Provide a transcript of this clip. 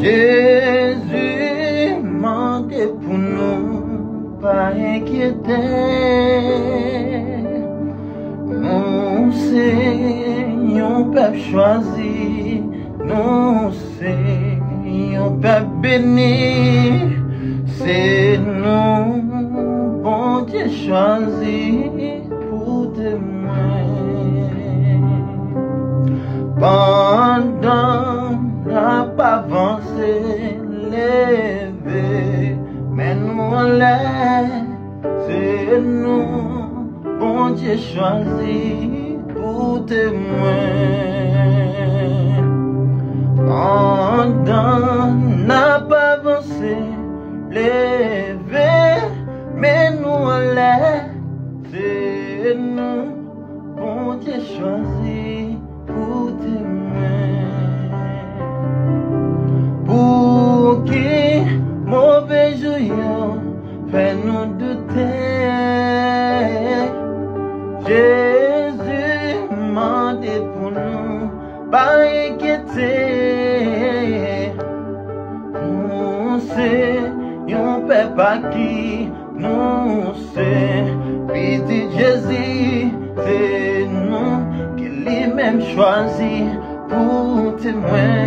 Jésus mandé pour nous, pas inquiéter. Nous c'est un peuple choisi, nous c'est un peuple béni. C'est nous, bon Dieu choisi pour témoin. Pendant n'a pas avancé, levé, mais nous en l'air, c'est nous, bon Dieu choisi pour témoin. Pendant n'a pas avancé, levé, mais nous en l'air, c'est nous, bon Dieu choisi pour témoin. Pour qui mauvais jour fait nous douter, Jésus mandé pour nous, pas inquiéter. Nous c'est un peuple à qui nous c'est petit Jésus, c'est nous qui lui-même choisi pour témoin.